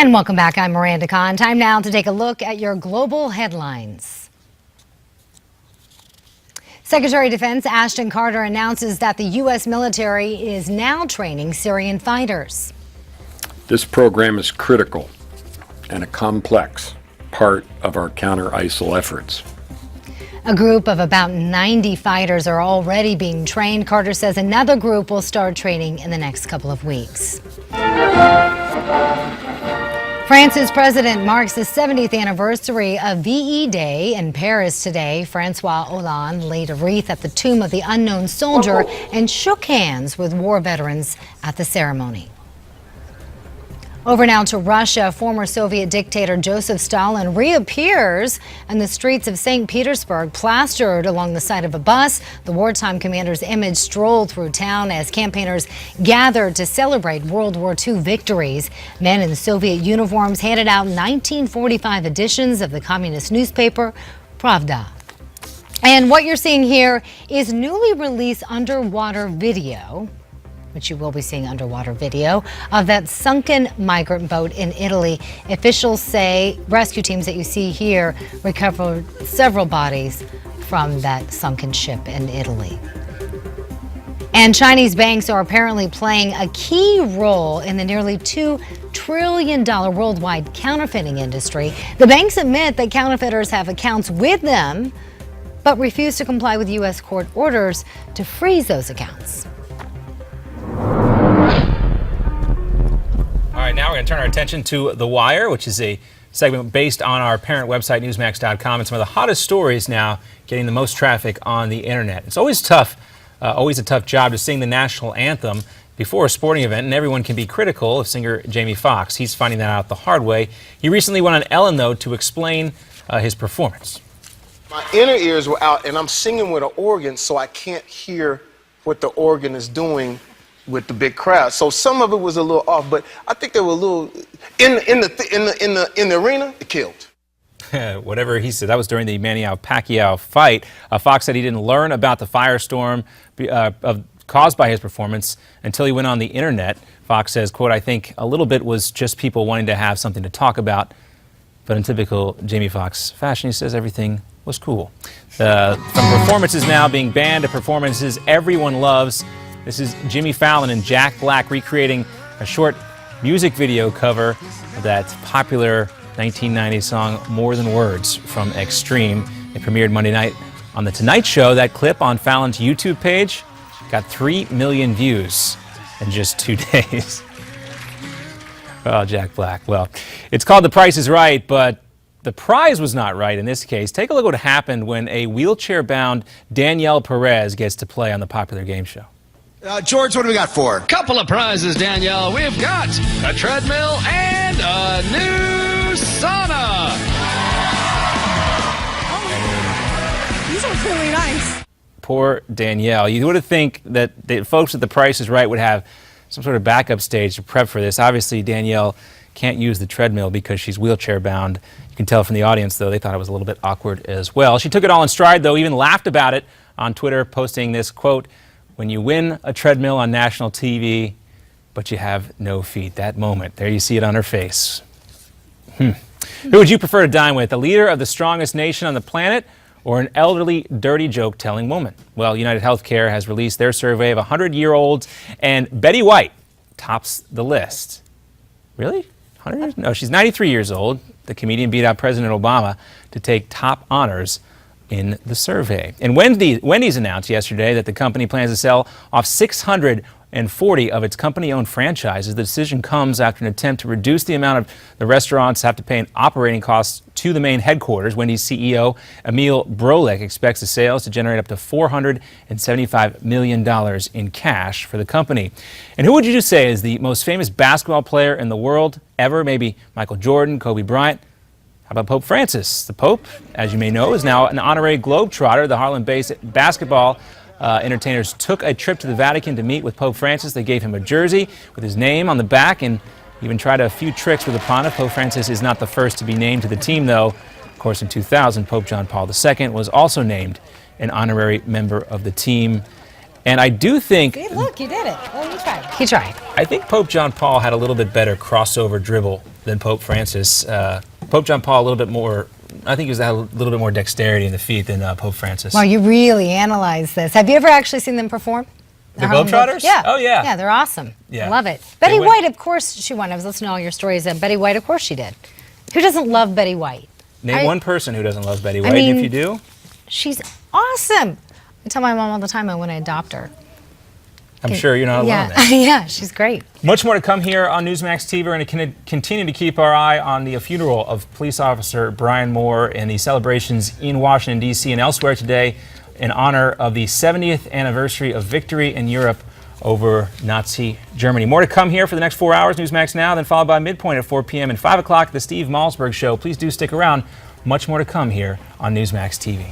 And welcome back. I'm Miranda Kahn. Time now to take a look at your global headlines. Secretary of Defense Ashton Carter announces that the U.S. military is now training Syrian fighters. This program is critical and a complex part of our counter-ISIL efforts. A group of about 90 fighters are already being trained. Carter says another group will start training in the next couple of weeks. France's president marks the 70th anniversary of VE Day in Paris today. Francois Hollande laid a wreath at the tomb of the unknown soldier and shook hands with war veterans at the ceremony. Over now to Russia. Former Soviet dictator Joseph Stalin reappears in the streets of St. Petersburg, plastered along the side of a bus. The wartime commander's image strolled through town as campaigners gathered to celebrate World War II victories. Men in Soviet uniforms handed out 1945 editions of the communist newspaper Pravda. And what you're seeing here is newly released underwater video, which you will be seeing underwater video, of that sunken migrant boat in Italy. Officials say rescue teams that you see here recovered several bodies from that sunken ship in Italy. And Chinese banks are apparently playing a key role in the nearly $2 trillion worldwide counterfeiting industry. The banks admit that counterfeiters have accounts with them, but refuse to comply with U.S. court orders to freeze those accounts. All right, now we're going to turn our attention to The Wire, which is a segment based on our parent website, Newsmax.com, and some of the hottest stories now getting the most traffic on the internet. It's always tough, always a tough job to sing the national anthem before a sporting event, and everyone can be critical of singer Jamie Foxx. He's finding that out the hard way. He recently went on Ellen, though, to explain his performance. My inner ears were out, and I'm singing with an organ, so I can't hear what the organ is doing with the big crowd. So some of it was a little off, but I think they were a little in the arena. It killed. Whatever he said. That was during the Manny-Pacquiao fight. Fox said he didn't learn about the firestorm caused by his performance until he went on the internet. Fox says, quote, "I think a little bit was just people wanting to have something to talk about." But in typical Jamie Foxx fashion, he says everything was cool. From performances now being banned to performances everyone loves. This is Jimmy Fallon and Jack Black recreating a short music video cover of that popular 1990s song More Than Words from Extreme. It premiered Monday night on The Tonight Show. That clip on Fallon's YouTube page got 3 million views in just 2 days. Oh, Jack Black. Well, it's called The Price is Right, but the prize was not right in this case. Take a look at what happened when a wheelchair-bound Danielle Perez gets to play on the popular game show. George, what do we got for? Couple of prizes, Danielle. We've got a treadmill and a new sauna. Oh, these are really nice. Poor Danielle. You would have think that the folks at The Price is Right would have some sort of backup stage to prep for this. Obviously, Danielle can't use the treadmill because she's wheelchair bound. You can tell from the audience, though, they thought it was a little bit awkward as well. She took it all in stride, though, even laughed about it on Twitter, posting this quote, "When you win a treadmill on national TV, but you have no feet." That moment, there you see it on her face. Who would you prefer to dine with, the leader of the strongest nation on the planet or an elderly, dirty joke-telling woman? Well, United Healthcare has released their survey of 100-year-olds, and Betty White tops the list. Really? 100 years? No, she's 93 years old. The comedian beat out President Obama to take top honors in the survey. And Wendy's announced yesterday that the company plans to sell off 640 of its company-owned franchises. The decision comes after an attempt to reduce the amount of the restaurants have to pay in operating costs to the main headquarters. Wendy's CEO Emil Brolick expects the sales to generate up to $475 million in cash for the company. And who would you say is the most famous basketball player in the world ever? Maybe Michael Jordan, Kobe Bryant? How about Pope Francis? The Pope, as you may know, is now an honorary Globetrotter. The Harlem-based basketball entertainers took a trip to the Vatican to meet with Pope Francis. They gave him a jersey with his name on the back and even tried a few tricks with the Pontiff. Pope Francis is not the first to be named to the team, though. Of course, in 2000, Pope John Paul II was also named an honorary member of the team. And I do think, See, look, you did it. Well, you tried. He tried. I think Pope John Paul had a little bit better crossover dribble than Pope Francis. Pope John Paul a little bit more, I think he had a little bit more dexterity in the feet than Pope Francis. Well, you really analyze this. Have you ever actually seen them perform? The Globetrotters? Yeah. Oh, yeah. Yeah, they're awesome. Yeah. I love it. Betty went- White, of course, she won. I was listening to all your stories. And Betty White, of course, she did. Who doesn't love Betty White? Name one person who doesn't love Betty White. mean- If you do, She's awesome. I tell my mom all the time I want to adopt her. I'm sure you're not alone. Yeah, There. yeah, she's great. Much more to come here on Newsmax TV. We're going to continue to keep our eye on the funeral of police officer Brian Moore and the celebrations in Washington, D.C. and elsewhere today in honor of the 70th anniversary of victory in Europe over Nazi Germany. More to come here for the next 4 hours. Newsmax Now, then followed by Midpoint at 4 p.m. and 5 o'clock, The Steve Malzberg Show. Please do stick around. Much more to come here on Newsmax TV.